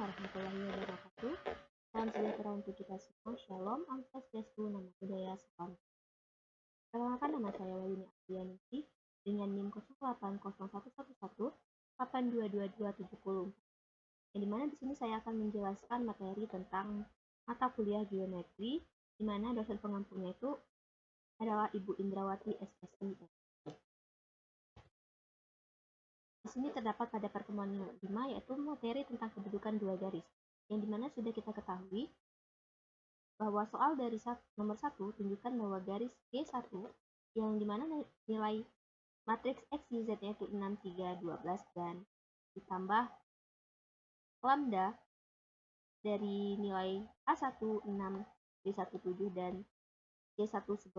warahmatullahi wabarakatuh. Salam sejahtera untuk kita semua. Shalom, Om Swastiastu, Namo Buddhaya, Salam. Perkenalkan, nama saya Walini Apriyaniti dengan NIM 080111822270. Yang dimana di sini saya akan menjelaskan materi tentang mata kuliah geometri, di mana dosen pengampunya itu adalah Ibu Indrawati SSI. Di sini terdapat pada pertemuan 5 yaitu materi tentang kedudukan dua garis, yang dimana sudah kita ketahui bahwa soal dari nomor 1 tunjukkan bahwa garis G1 yang dimana nilai matriks X, Y, Z yaitu 6, 3, 12 dan ditambah lambda dari nilai A1, 6, B1, 7 dan G1, 11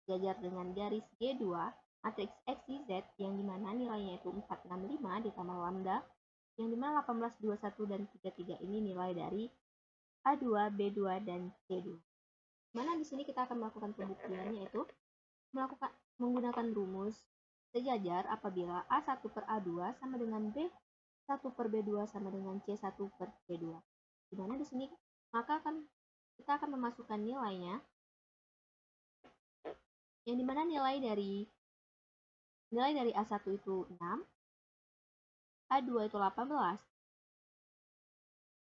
sejajar dengan garis G2 matriks X, Y, Z yang dimana nilainya itu 4, 6, 5 ditambah lambda yang dimana 18, 21 dan 33 ini nilai dari A2, B2 dan C2. Mana di sini kita akan melakukan pembuktian yaitu menggunakan rumus sejajar apabila A1 per A2 sama dengan B1 per B2 sama dengan C1 per C2. Dimana di sini maka kita akan memasukkan nilainya, yang dimana nilai dari A1 itu 6, A2 itu 18,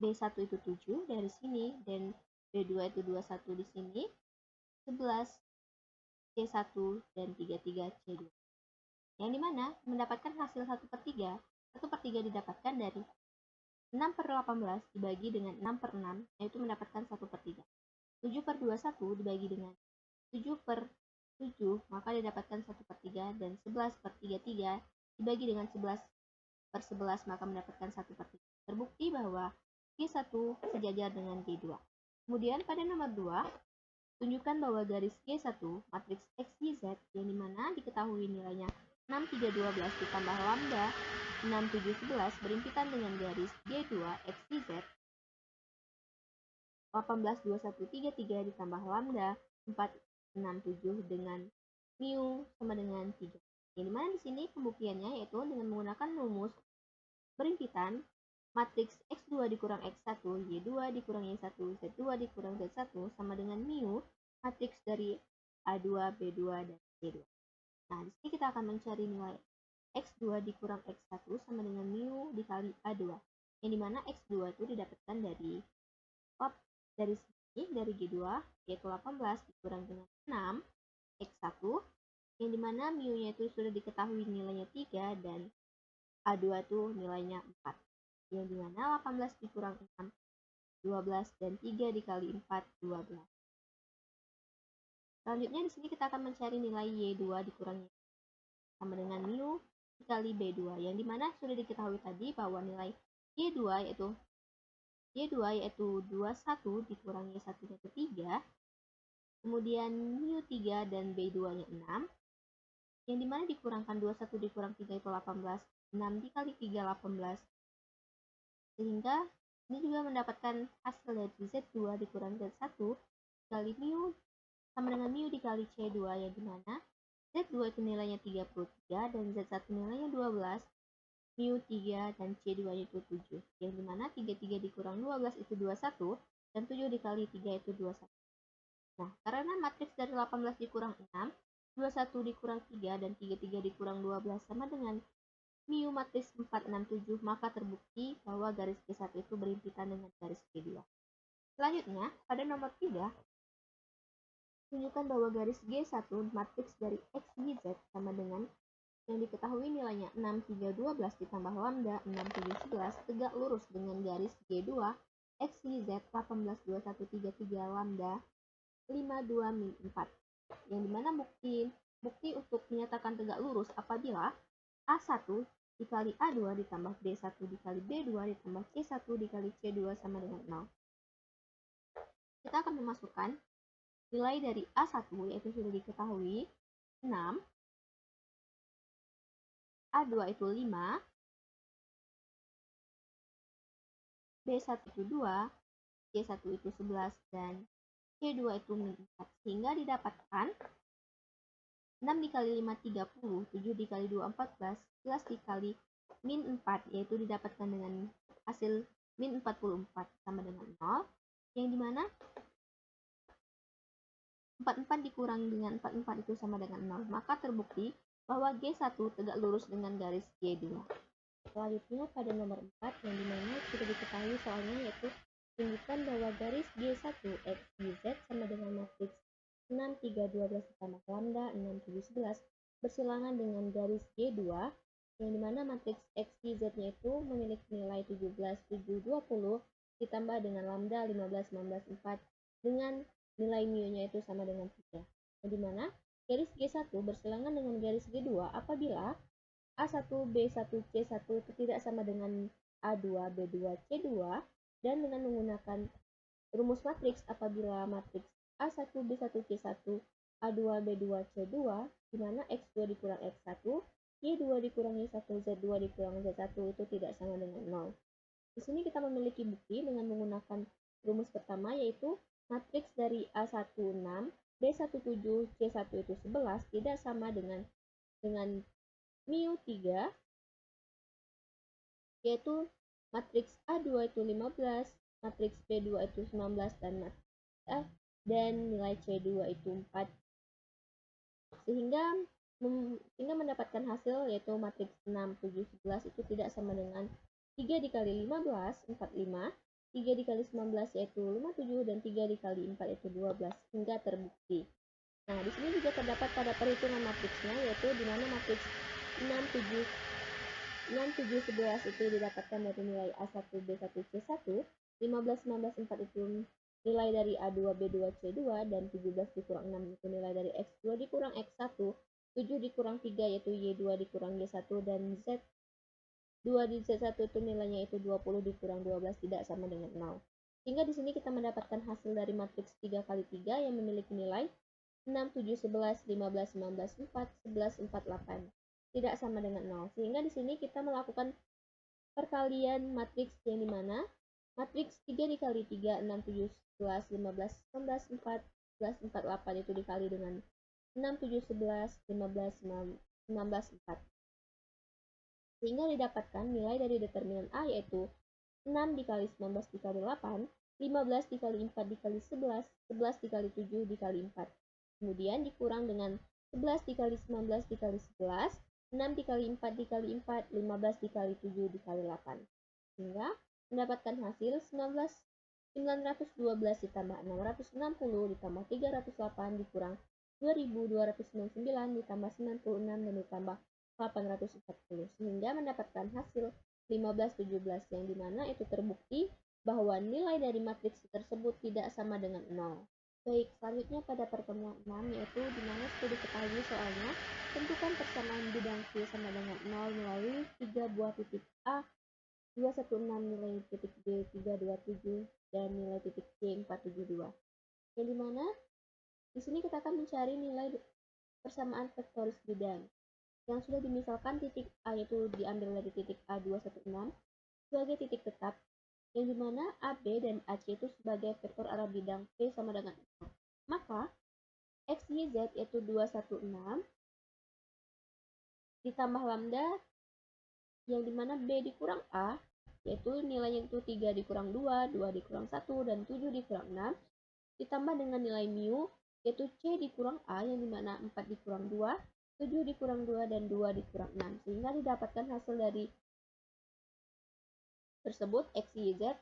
B1 itu 7 dari sini, dan B2 itu 21 di sini, 11, C1, dan 33 C2. Yang dimana mendapatkan hasil 1 per 3, 1 per 3 didapatkan dari 6 per 18 dibagi dengan 6 per 6, yaitu mendapatkan 1 per 3. 7 per 21 dibagi dengan 7 per 7, maka didapatkan 1 per 3, dan 11 per 33 dibagi dengan 11 per 11, maka mendapatkan 1 per 3. Terbukti bahwa G1 sejajar dengan G2. Kemudian pada nomor 2, tunjukkan bahwa garis G1 matriks X, Y, Z yang dimana diketahui nilainya 6, 3, 12 ditambah lambda 6, 7, 11 berimpitan dengan garis G2 X, Y, Z 18, 21, 33 ditambah lambda 4, 6, 7 dengan mu sama dengan 3. Yang dimana di sini pembuktiannya yaitu dengan menggunakan rumus berimpitan matriks X2 dikurang X1, Y2 dikurang Y1, Z2 dikurang Z1 sama dengan mu matriks dari A2, B2, dan C2. Nah, di sini kita akan mencari nilai X2 dikurang X1 sama dengan mu dikali A2. Yang dimana X2 itu didapatkan dari sini, dari G2, yaitu 18 dikurang dengan 6, X1, yang dimana mu-nya itu sudah diketahui nilainya 3, dan A2 itu nilainya 4. Yang dimana 18 dikurang 6, 12, dan 3 dikali 4, 12. Selanjutnya di sini kita akan mencari nilai Y2 dikurang Y sama dengan mu dikali B2, yang dimana sudah diketahui tadi bahwa nilai Y2 yaitu 21 dikurang Y1 yaitu 3, kemudian mu 3 dan B2 nya 6, yang dimana dikurangkan 21 dikurang 3 itu 18, 6 dikali 3 18, sehingga ini juga mendapatkan hasil dari Z2 dikurang Z1 dikali mu sama dengan mu dikali C2, yang dimana Z2 itu nilainya 33 dan Z1 nilainya 12, mu 3 dan C2 itu 7, yang dimana 33 dikurang 12 itu 21 dan 7 dikali 3 itu 21. Nah, karena matriks dari 18 dikurang 6, 21 dikurang 3 dan 33 dikurang 12 sama dengan mu matriks 4, 6, 7, maka terbukti bahwa garis G1 itu berimpitan dengan garis G2. Selanjutnya, pada nomor 3, tunjukkan bahwa garis G1 matriks dari X, Y, Z sama dengan yang diketahui nilainya 6, 3, 12 ditambah lambda 6, 7, 11 tegak lurus dengan garis G2 X, Y, Z 18, 21, 33 lambda 5, 2, min 4. Yang dimana bukti untuk menyatakan tegak lurus apabila A1 dikali A2 ditambah B1 dikali B2 ditambah C1 dikali C2 sama dengan 0. Kita akan memasukkan nilai dari A1 yaitu sudah diketahui 6, A2 itu 5, B1 itu 2, C1 itu 11, dan C2 itu min 4. Sehingga didapatkan 6 dikali 5, 30, 7 dikali 2, 14, 11 dikali min 4, yaitu didapatkan dengan hasil min 44 sama dengan 0, yang dimana 44 dikurangi dengan 44 itu sama dengan 0, maka terbukti bahwa G1 tegak lurus dengan garis G2. Selanjutnya pada nomor 4, yang dimana sudah diketahui soalnya, yaitu tunjukkan bahwa garis G1 X, Y, Z sama dengan matriks 6, 3, 12 ditambah lambda 6, 7, 11 bersilangan dengan garis G2, yang dimana matriks X, Y, Z-nya itu memiliki nilai 17, 7, 20 ditambah dengan lambda 15, 19, 4 dengan nilai mu-nya itu sama dengan 3. Yang dimana garis G1 bersilangan dengan garis G2 apabila A1, B1, C1 itu tidak sama dengan A2, B2, C2, dan dengan menggunakan rumus matriks apabila matriks A1, B1, C1, A2, B2, C2, di mana X2 dikurang X1, Y2 dikurangi 1, Z2 dikurang Z1 itu tidak sama dengan 0. Di sini kita memiliki bukti dengan menggunakan rumus pertama, yaitu matriks dari A1 6, B1 7, C1 itu 11 tidak sama dengan mu 3, yaitu matriks A2 itu 15, matriks B2 itu 19, dan nilai C2 itu 4, sehingga mendapatkan hasil yaitu matriks 6, 7, 11 itu tidak sama dengan 3 dikali 15, 45, 3 dikali 19 yaitu 57, dan 3 dikali 4 itu 12, hingga terbukti. Nah, di sini juga terdapat pada perhitungan matriksnya, yaitu di mana matriks 6, 7, 11 itu didapatkan dari nilai A1, B1, C1, 15, 19, 4 itu nilai dari A2, B2, C2, dan 17 dikurang 6 itu nilai dari X2 dikurang X1, 7 dikurang 3 yaitu Y2 dikurang Y1, dan Z2 di Z1 itu nilainya itu 20 dikurang 12 tidak sama dengan 0. Sehingga di sini kita mendapatkan hasil dari matriks 3 kali 3 yang memiliki nilai 6, 7, 11, 15, 19, 4, 11, 4, 8 tidak sama dengan 0. Sehingga di sini kita melakukan perkalian matriks yang dimana matriks 3 dikali 3, 6, 7, 11, 15, 19, 4, 11, 4, 8 itu dikali dengan 6, 7, 11, 15, 19, 4. Sehingga didapatkan nilai dari determinan A yaitu 6 dikali 19 dikali 8, 15 dikali 4 dikali 11, 11 dikali 7 dikali 4. Kemudian dikurang dengan 11 dikali 19 dikali 11, 6 dikali 4 dikali 4, 15 dikali 7 dikali 8. Sehingga mendapatkan hasil 912 ditambah 660 ditambah 308 dikurang 2299 ditambah 96 dan ditambah 840. Sehingga mendapatkan hasil 1517, yang dimana itu terbukti bahwa nilai dari matriks tersebut tidak sama dengan 0. Baik, selanjutnya pada pertemuan 6, yaitu dimana sudah diketahui soalnya, tentukan persamaan bidang V sama dengan 0 melalui 3 buah titik A, 216 nilai titik B 327 dan nilai titik C 472. Yang dimana di sini kita akan mencari nilai persamaan vektoris bidang. Yang sudah dimisalkan titik A itu diambil dari titik A216 sebagai titik tetap, yang dimana AB dan AC itu sebagai vektor arah bidang V sama dengan 4. Maka X, Y, Z yaitu 216 ditambah lambda, yang dimana B dikurang A yaitu nilainya itu 3 dikurang 2, 2 dikurang 1, dan 7 dikurang 6 ditambah dengan nilai mu yaitu C dikurang A, yang dimana 4 dikurang 2, 7 dikurang 2, dan 2 dikurang 6, sehingga didapatkan hasil dari tersebut X, Y, Z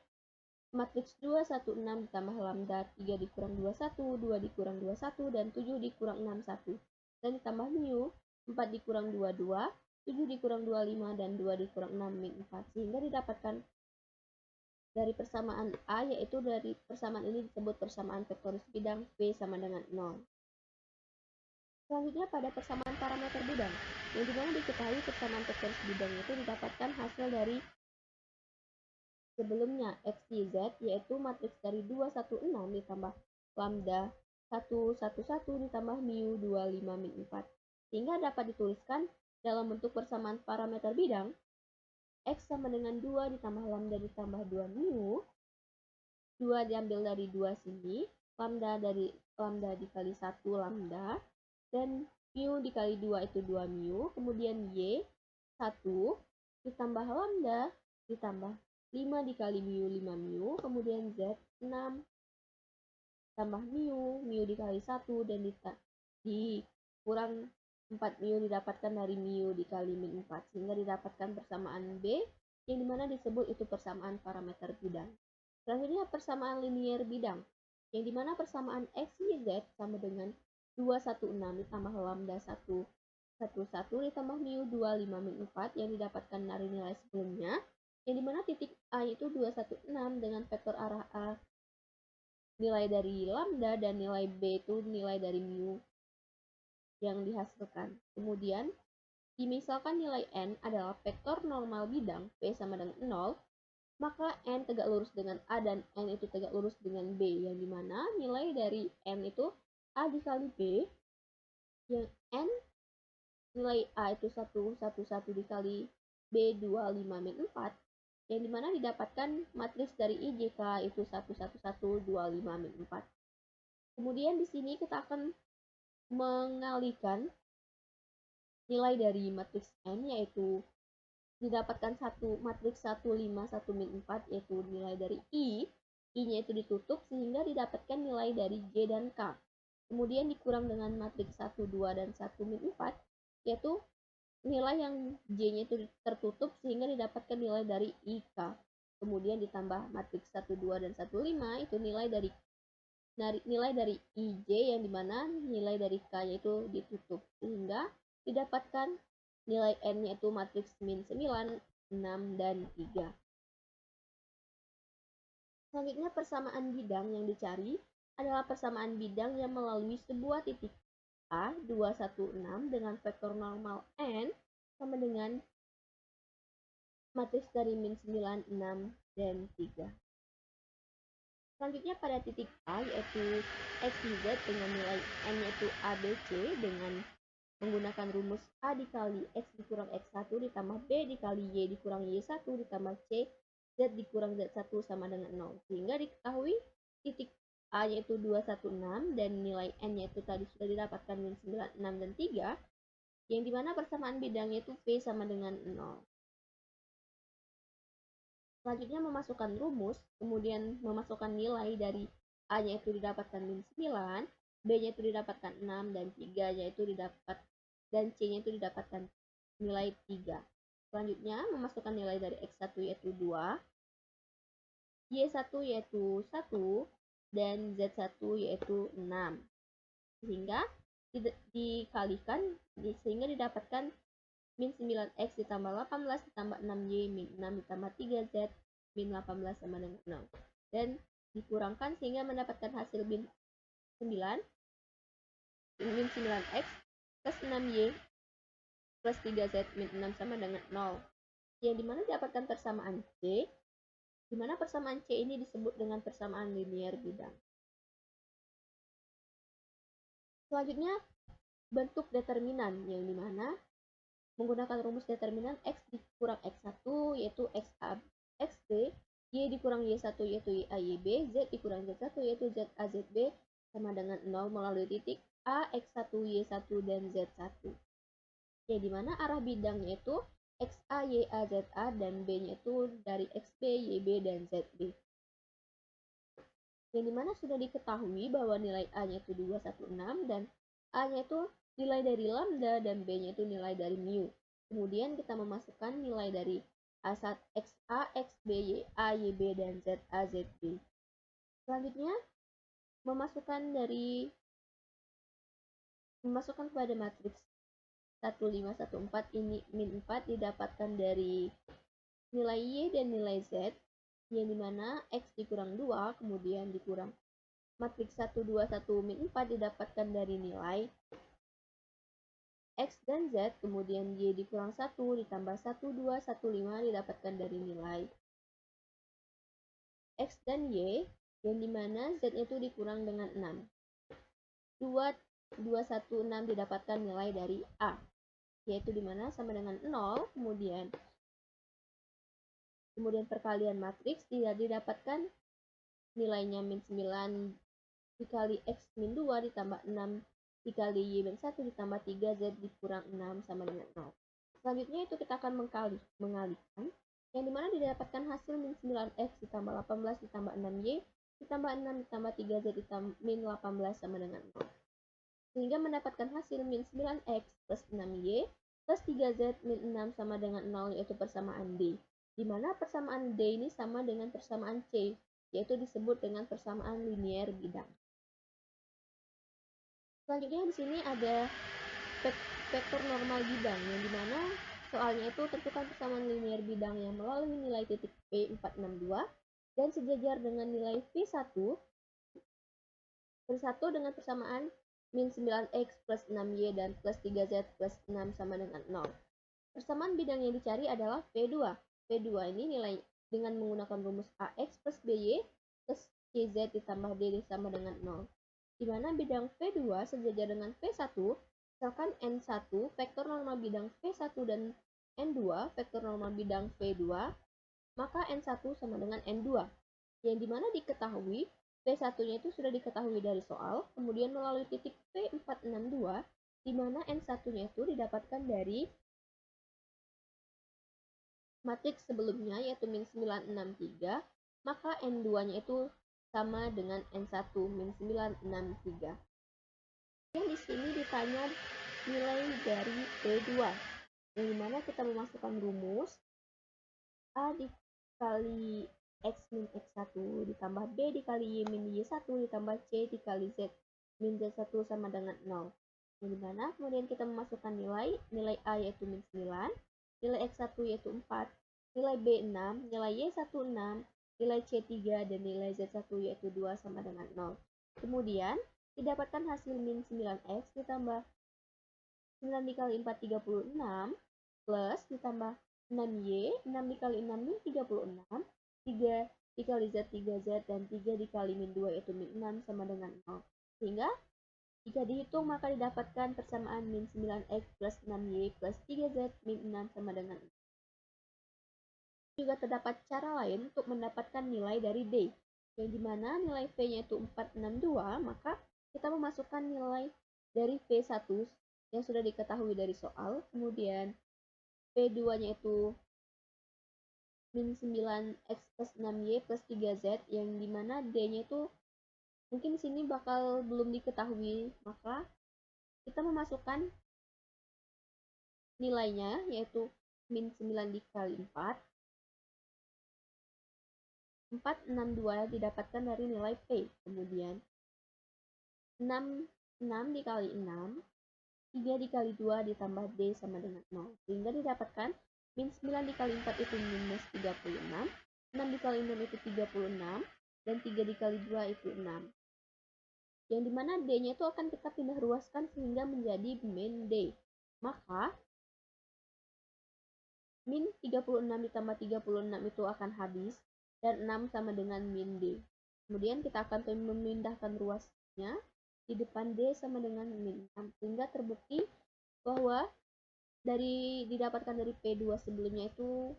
matriks 216 ditambah lambda 3 dikurang 21, 2 dikurang 21, dan 7 dikurang 6, 1. Dan ditambah mu 4 dikurang 22, 7 dikurang 25, dan 2 dikurang 6, min 4. Sehingga didapatkan dari persamaan A, yaitu dari persamaan ini disebut persamaan vektoris bidang V sama dengan 0. Selanjutnya pada persamaan parameter bidang, yang dimana diketahui persamaan vektoris bidang itu didapatkan hasil dari sebelumnya X, Y, Z, yaitu matriks dari 216 ditambah lambda 111 ditambah mu 25 min 4. Sehingga dapat dituliskan dalam bentuk persamaan parameter bidang, X sama dengan 2 ditambah lambda ditambah 2 mu, 2 diambil dari 2 sini, lambda dikali 1 lambda, dan mu dikali 2 itu 2 mu, kemudian Y 1 ditambah lambda ditambah 5 dikali mu 5 mu, kemudian Z 6 tambah mu dikali 1 dan dikurang 4 mu didapatkan dari mu dikali min 4, sehingga didapatkan persamaan B yang dimana disebut itu persamaan parameter bidang. Selanjutnya persamaan linier bidang, yang dimana persamaan X, Y, Z sama dengan 216 ditambah lambda 111 ditambah mu 25 min 4 yang didapatkan dari nilai sebelumnya, yang dimana titik A itu 216 dengan vektor arah A nilai dari lambda dan nilai B itu nilai dari mu yang dihasilkan. Kemudian, misalkan nilai N adalah vektor normal bidang P sama dengan 0, maka N tegak lurus dengan A dan N itu tegak lurus dengan B, yang dimana nilai dari N itu A dikali B, yang N nilai A itu 111 dikali B 25 min 4, yang dimana didapatkan matriks dari IJK itu 11125 min 4. Kemudian di sini kita akan mengalihkan nilai dari matriks N, yaitu didapatkan matriks 151 min 4, yaitu nilai dari I-nya itu ditutup sehingga didapatkan nilai dari J dan K. Kemudian dikurang dengan matriks 1, 2, dan 1 min 4, yaitu nilai yang J-nya itu tertutup sehingga didapatkan nilai dari IK. Kemudian ditambah matriks 1, 2, dan 1, 5, itu nilai dari IJ, yang dimana nilai dari K-nya itu ditutup sehingga didapatkan nilai N-nya itu matriks min 9, 6, dan 3. Selanjutnya persamaan bidang yang dicari adalah persamaan bidang yang melalui sebuah titik A 216 dengan vektor normal N sama dengan matriks dari min 9, 6, dan 3. Selanjutnya pada titik A yaitu X, Y, Z dengan nilai N yaitu ABC dengan menggunakan rumus A dikali X dikurang X1 ditambah B dikali Y dikurang Y1 ditambah C Z dikurang Z1 sama dengan 0. Sehingga diketahui titik A yaitu 216 dan nilai N yaitu tadi sudah didapatkan min 9, 6, dan 3, yang dimana persamaan bidangnya itu V sama dengan 0. Selanjutnya memasukkan rumus, kemudian memasukkan nilai dari A-nya itu didapatkan min 9, B-nya itu didapatkan 6, dan 3-nya itu dan C-nya itu didapatkan nilai 3. Selanjutnya memasukkan nilai dari X1 yaitu 2, Y1 yaitu 1, dan Z1 yaitu 6. Sehingga dikalikan sehingga didapatkan min 9X ditambah 18 ditambah 6Y min 6 ditambah 3Z min 18 sama dengan 0. Dan dikurangkan sehingga mendapatkan hasil min 9X plus 6Y plus 3Z min 6 sama dengan 0. Yang dimana didapatkan persamaan C, dimana persamaan C ini disebut dengan persamaan linier bidang. Selanjutnya bentuk determinan, yang dimana menggunakan rumus determinan X dikurang X1 yaitu XB, Y dikurang Y1 yaitu YB, Z dikurang Z1 yaitu ZAZB sama dengan 0 melalui titik A, X1, Y1, dan Z1. Ya, dimana arah bidangnya itu XA, YA, ZA, dan B-nya itu dari XB, YB, dan ZB. Yang dimana sudah diketahui bahwa nilai A-nya itu 216 dan A-nya itu nilai dari lambda dan B-nya itu nilai dari mu. Kemudian kita memasukkan nilai dari A1, XA, XB, YA, YB, dan ZA, ZB. Selanjutnya memasukkan pada matriks 1514 ini min 4 didapatkan dari nilai Y dan nilai Z, yang dimana X dikurang 2 kemudian dikurang matriks 121 min 4 didapatkan dari nilai X dan Z, kemudian Y dikurang 1 ditambah 1215 didapatkan dari nilai X dan Y, yang dimana Z itu dikurang dengan 6. 216 didapatkan nilai dari A, yaitu dimana sama dengan 0, kemudian perkalian matriks tidak didapatkan nilainya min 9 dikali X min 2 ditambah 6 dikali Y min 1 ditambah 3Z dikurang 6 sama dengan 0. Selanjutnya itu kita akan mengalihkan yang dimana didapatkan hasil min 9x ditambah 18 ditambah 6y ditambah 6 ditambah 3z ditambah min 18 sama dengan 0. Sehingga mendapatkan hasil min 9x plus 6y plus 3z min 6 sama dengan 0, yaitu persamaan D. Dimana persamaan D ini sama dengan persamaan C, yaitu disebut dengan persamaan linier bidang. Selanjutnya di sini ada vektor normal bidang, yang dimana soalnya itu tentukan persamaan linier bidang yang melalui nilai titik P462 dan sejajar dengan nilai V1 bersatu dengan persamaan min 9x plus 6y dan plus 3z plus 6 sama dengan 0. Persamaan bidang yang dicari adalah P2. P2 ini nilai dengan menggunakan rumus AX plus BY plus CZ ditambah D sama dengan 0. Di mana bidang V2 sejajar dengan V1, misalkan N1 vektor normal bidang V1 dan N2 vektor normal bidang V2, maka N1 sama dengan N2. Yang dimana diketahui P1-nya itu sudah diketahui dari soal, kemudian melalui titik P462, di mana N1-nya itu didapatkan dari matriks sebelumnya, yaitu min 963, maka N2-nya itu sama dengan N1 min 963. Dan di sini ditanya nilai dari P2, yang dimana kita memasukkan rumus A dikali X min X1 ditambah B dikali Y min Y1 ditambah C dikali Z min Z1 sama dengan 0. Yang dimana kemudian kita memasukkan nilai A yaitu min 9, nilai X1 yaitu 4, nilai B 6, nilai Y1 6, nilai C 3, dan nilai Z1 yaitu 2 sama dengan 0. Kemudian didapatkan hasil min 9X ditambah 9 dikali 4 36 plus ditambah 6Y, 6 dikali 6 min 36, 3 dikali Z 3Z, dan 3 dikali min 2 yaitu min 6 sama dengan 0. Sehingga jika dihitung maka didapatkan persamaan min 9X plus 6Y plus 3Z min 6 sama dengan 0. Juga terdapat cara lain untuk mendapatkan nilai dari D, yang dimana nilai V-nya itu 462, maka kita memasukkan nilai dari V1 yang sudah diketahui dari soal, kemudian P2-nya itu min 9X plus 6Y plus 3Z, yang dimana D-nya itu mungkin di sini bakal belum diketahui, maka kita memasukkan nilainya yaitu min 9 dikali 4, 462 didapatkan dari nilai P, kemudian 6 dikali 6, 3 dikali 2 ditambah D sama dengan 0, sehingga didapatkan min 9 dikali 4 itu minus 36, 6 dikali 6 itu 36, dan 3 dikali 2 itu 6. Yang dimana D-nya itu akan kita pindah ruaskan sehingga menjadi min D. Maka min 36 ditambah 36 itu akan habis, dan 6 sama dengan min D. Kemudian kita akan memindahkan ruasnya di depan D sama dengan min 6, sehingga terbukti bahwa didapatkan dari P2 sebelumnya itu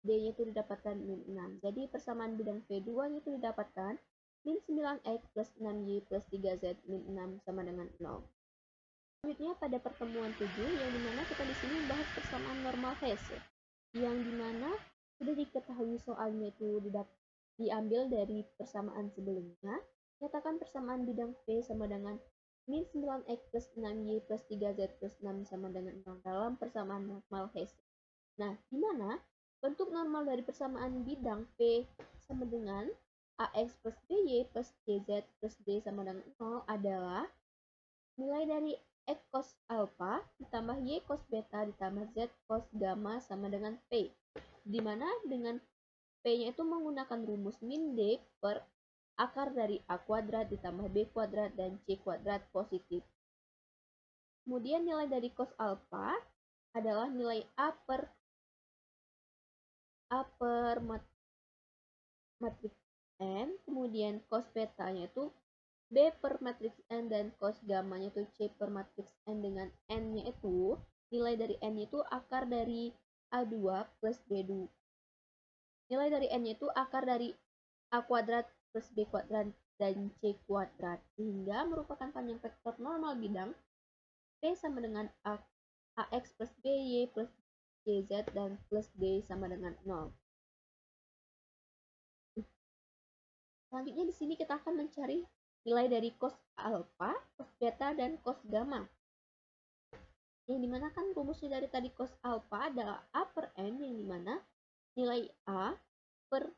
D-nya itu didapatkan min 6. Jadi persamaan bidang P2-nya itu didapatkan min 9X plus 6Y plus 3Z min 6 sama dengan 0. Selanjutnya pada pertemuan 7, yang dimana kita di sini membahas persamaan normal Hesse, yang dimana sudah diketahui soalnya itu diambil dari persamaan sebelumnya. Nyatakan persamaan bidang P sama dengan min 9X plus 6Y plus 3Z plus 6 sama dengan 0 dalam persamaan normal Hesse. Nah, dimana bentuk normal dari persamaan bidang P sama dengan AX plus BY plus CZ plus D sama dengan 0 adalah nilai dari X cos alpha ditambah Y cos beta ditambah Z cos gamma sama dengan P, dimana dengan P-nya itu menggunakan rumus min D per akar dari A kuadrat ditambah B kuadrat dan C kuadrat positif. Kemudian nilai dari cos alpha adalah nilai A per matriks N, kemudian cos beta-nya itu B per matriks N, dan cos gamma-nya itu C per matriks N, dengan N-nya itu nilai dari N itu akar dari A2 plus B2. Nilai dari N-nya itu akar dari A kuadrat plus B kuadrat dan C kuadrat, sehingga merupakan panjang vektor normal bidang P sama dengan AX plus BY plus CZ dan plus D sama dengan 0. Selanjutnya di sini kita akan mencari nilai dari cos alfa, cos beta, dan cos gamma. Yang dimana kan rumusnya dari tadi cos alfa adalah A per N, yang dimana nilai A per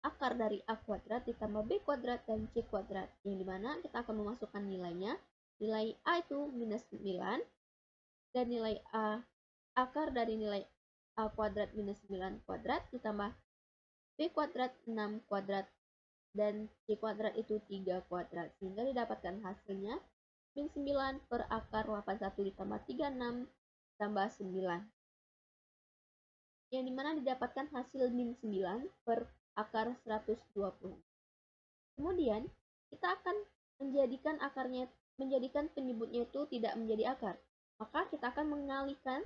akar dari A kuadrat ditambah B kuadrat dan C kuadrat. Yang dimana kita akan memasukkan nilainya. Nilai A itu minus 9, dan nilai A akar dari nilai A kuadrat minus 9 kuadrat ditambah B kuadrat 6 kuadrat dan C kuadrat itu 3 kuadrat, sehingga didapatkan hasilnya min 9 per akar 81 ditambah 36 tambah 9, yang dimana didapatkan hasil min 9 per akar 120. Kemudian kita akan menjadikan penyebutnya itu tidak menjadi akar, maka kita akan mengalihkan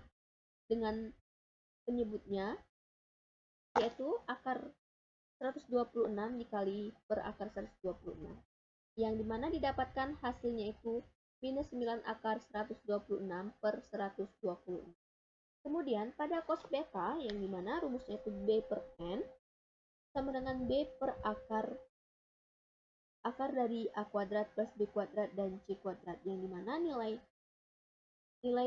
dengan penyebutnya, yaitu akar 126 dikali per akar 126, yang dimana didapatkan hasilnya itu minus 9 akar 126 per 126. Kemudian pada cos beta, yang dimana rumusnya itu B per N sama dengan B per akar dari A kuadrat plus B kuadrat dan C kuadrat, yang dimana nilai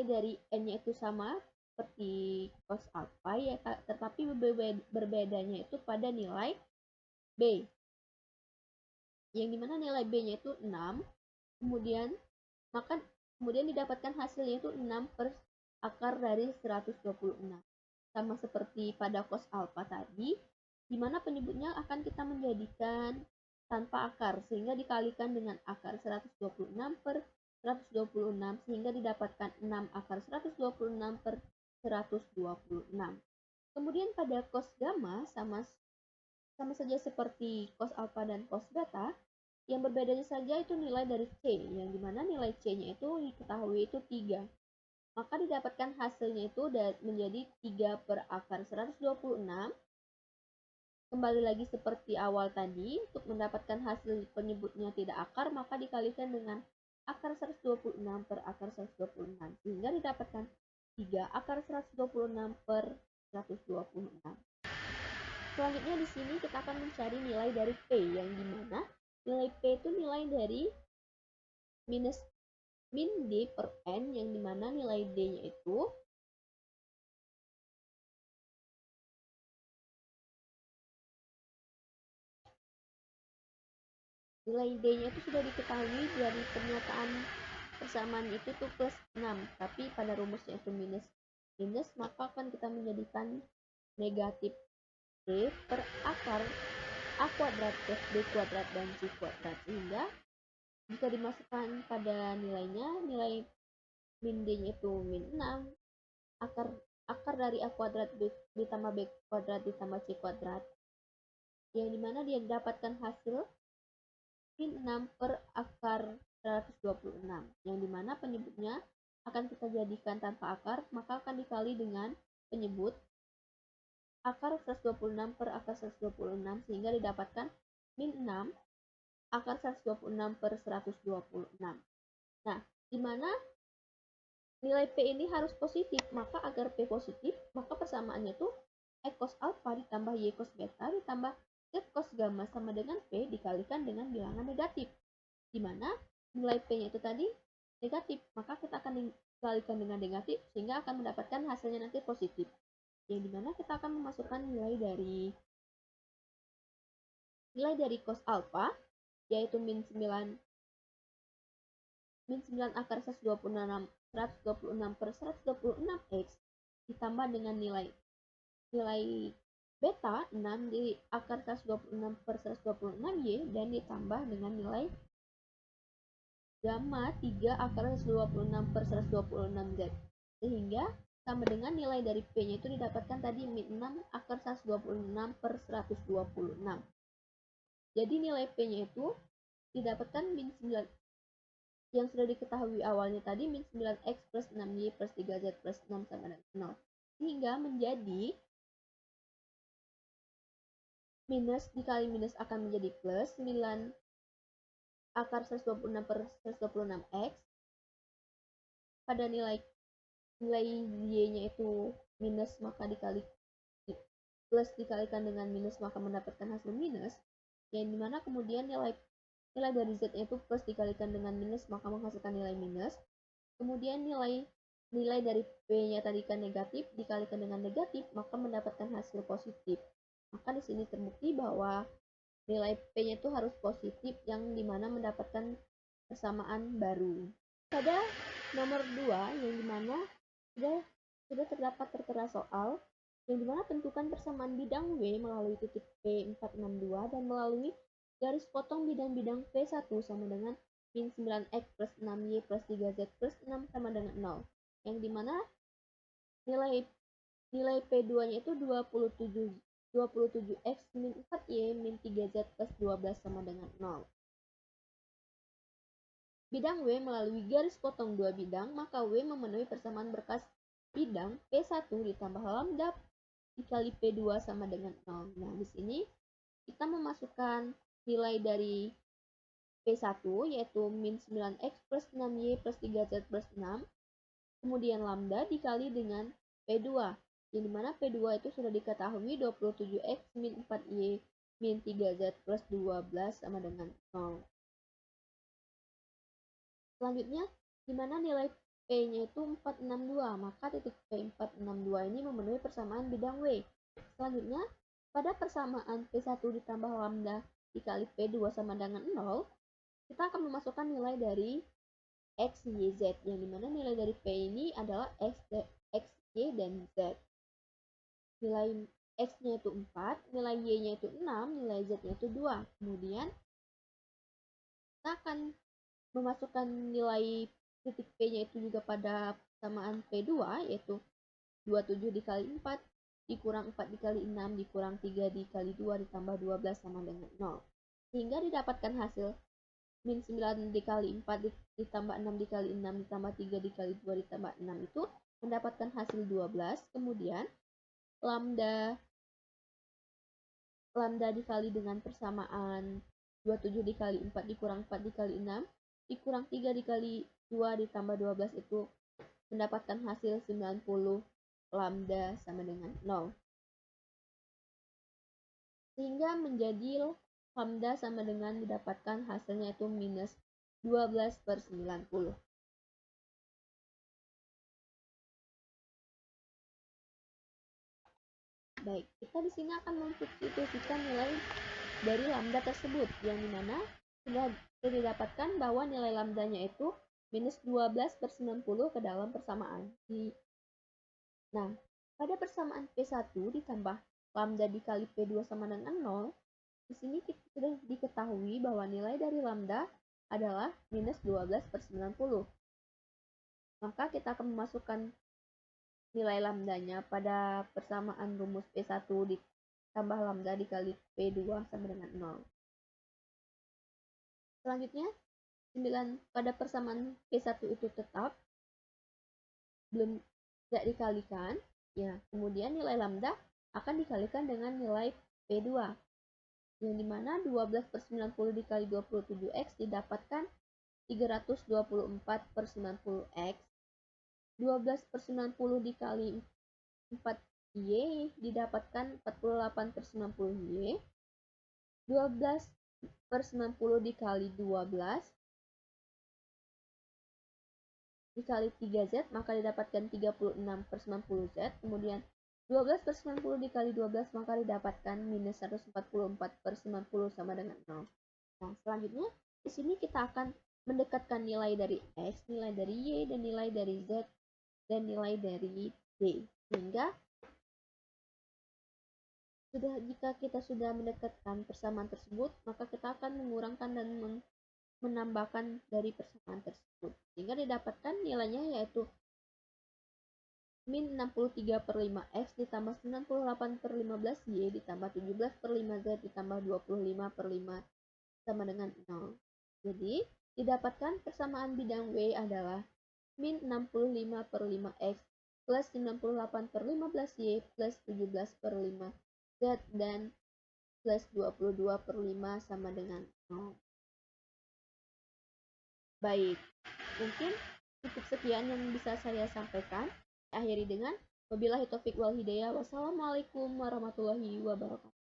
dari N-nya itu sama seperti cos alfa ya, tetapi berbedanya itu pada nilai B, yang dimana nilai B-nya itu 6, kemudian didapatkan hasilnya itu 6 per akar dari 126. Sama seperti pada cos alfa tadi, dimana penyebutnya akan kita menjadikan tanpa akar, sehingga dikalikan dengan akar 126 per 126, sehingga didapatkan 6 akar 126 per 126. Kemudian pada cos gamma sama saja seperti cos alfa dan cos beta, yang berbedanya saja itu nilai dari C, yang dimana nilai C-nya itu diketahui itu 3. Maka didapatkan hasilnya itu menjadi 3 per akar 126. Kembali lagi seperti awal tadi, untuk mendapatkan hasil penyebutnya tidak akar, maka dikalikan dengan akar 126 per akar 126, sehingga didapatkan 3 akar 126 per 126. Selanjutnya di sini kita akan mencari nilai dari P, yang dimana nilai P itu nilai dari min D per N, yang dimana nilai D-nya itu nilai D-nya itu sudah diketahui dari pernyataan persamaan itu tuh plus 6, tapi pada rumusnya itu minus, maka akan kita menjadikan negatif D per akar A kuadrat plus B kuadrat dan C kuadrat, sehingga jika dimasukkan pada nilainya, nilai min D-nya itu min 6, akar dari A kuadrat ditambah B kuadrat ditambah C kuadrat, yang dimana dia dapatkan hasil min 6 per akar 126, yang dimana penyebutnya akan kita jadikan tanpa akar, maka akan dikali dengan penyebut akar 126 per akar 126, sehingga didapatkan min 6 akar 126 per 126. Nah, dimana nilai P ini harus positif, maka agar P positif, maka persamaannya tuh E cos alfa ditambah Y cos beta ditambah Z cos gamma sama dengan P dikalikan dengan bilangan negatif, dimana nilai P-nya itu tadi negatif, maka kita akan dikalikan dengan negatif, sehingga akan mendapatkan hasilnya nanti positif, yang dimana kita akan memasukkan nilai dari cos alfa, yaitu min 9 akar 126 per 126x ditambah dengan nilai beta 6 di akar 126 per 126y, dan ditambah dengan nilai gamma 3 akar 126 per 126z, sehingga sama dengan nilai dari P-nya itu didapatkan tadi min 6 akar 126 per 126. Jadi nilai P-nya itu didapatkan min 9, yang sudah diketahui awalnya tadi, min 9x plus 6y plus 3z plus 6 sama dengan 0, sehingga menjadi minus dikali minus akan menjadi plus 9 akar 126 per 126x, pada nilai y-nya itu minus, maka plus dikalikan dengan minus, maka mendapatkan hasil minus, yang dimana kemudian nilai dari z-nya itu plus dikalikan dengan minus maka menghasilkan nilai minus. Kemudian nilai dari p-nya tadi kan negatif dikalikan dengan negatif maka mendapatkan hasil positif. Maka di sini terbukti bahwa nilai p-nya itu harus positif yang dimana mendapatkan persamaan baru. Pada nomor 2 yang dimana sudah terdapat tertera soal yang dimana tentukan persamaan bidang W melalui titik P462 dan melalui garis potong bidang-bidang P1 sama dengan min 9x plus 6y plus 3z plus 6 sama dengan 0. Yang dimana nilai P2-nya itu 27x min 4y min 3z plus 12 sama dengan 0. Bidang W melalui garis potong dua bidang, maka W memenuhi persamaan berkas bidang P1 ditambah lambda dikali P2 sama dengan 0. Nah, di sini kita memasukkan nilai dari P1 yaitu min 9x plus 6y plus 3z plus 6. Kemudian lambda dikali dengan P2. Yang dimana P2 itu sudah diketahui 27x min 4y min 3z plus 12 sama dengan 0. Selanjutnya, di mana nilai P-nya itu 462, maka titik P462 ini memenuhi persamaan bidang W. Selanjutnya, pada persamaan P1 ditambah lambda dikali P2 sama dengan 0, kita akan memasukkan nilai dari X, Y, Z, yang dimana nilai dari P ini adalah X, Y, dan Z. Nilai X-nya itu 4, nilai Y-nya itu 6, nilai Z-nya itu 2. Kemudian, kita akan memasukkan nilai titik P-nya itu juga pada persamaan P2 yaitu 27 dikali 4 dikurang 4 dikali 6 dikurang 3 dikali 2 ditambah 12 sama dengan 0. Sehingga didapatkan hasil min 9 dikali 4 ditambah 6 dikali 6 ditambah 3 dikali 2 ditambah 6 itu mendapatkan hasil 12. Kemudian lambda dikali dengan persamaan 27 dikali 4 dikurang 4 dikali 6 dikurang 3 dikali 2 ditambah 12 itu mendapatkan hasil 90 lambda sama dengan 0. Sehingga menjadi lambda sama dengan didapatkan hasilnya itu minus 12/90. Baik, kita di sini akan mensubstitusikan nilai dari lambda tersebut yang dimana sudah didapatkan bahwa nilai lambdanya itu minus 12/90 ke dalam persamaan. Nah, pada persamaan P1 ditambah lambda dikali P2 sama dengan 0, di sini sudah diketahui bahwa nilai dari lambda adalah minus 12/90. Maka kita akan memasukkan nilai lambdanya pada persamaan rumus P1 ditambah lambda dikali P2 sama dengan 0. Selanjutnya, 9 pada persamaan P1 itu tetap belum tidak dikalikan, ya kemudian nilai lambda akan dikalikan dengan nilai P2 yang dimana 12/90 dikali 27x didapatkan 324/90x. 12/90 dikali 4y didapatkan 48/90y. 12/90 dikali 12 dikali 3z maka didapatkan 36/90z. Kemudian 12/90 dikali 12 maka didapatkan minus 144/90 sama dengan 0. Nah, selanjutnya di sini kita akan mendekatkan nilai dari X, nilai dari Y, dan nilai dari Z, dan nilai dari D. Sehingga jika kita sudah mendekatkan persamaan tersebut, maka kita akan mengurangkan dan menambahkan dari persamaan tersebut. Sehingga didapatkan nilainya yaitu min 63/5x ditambah 98/15y ditambah 17/5z ditambah 25/5 sama dengan 0. Jadi, didapatkan persamaan bidang W adalah min 65/5x plus 98/15y plus 17/5z dan plus 22/5 sama dengan 0. Baik, mungkin cukup sekian yang bisa saya sampaikan. Akhiri dengan wabillahi taufik wal hidayah. Wassalamualaikum warahmatullahi wabarakatuh.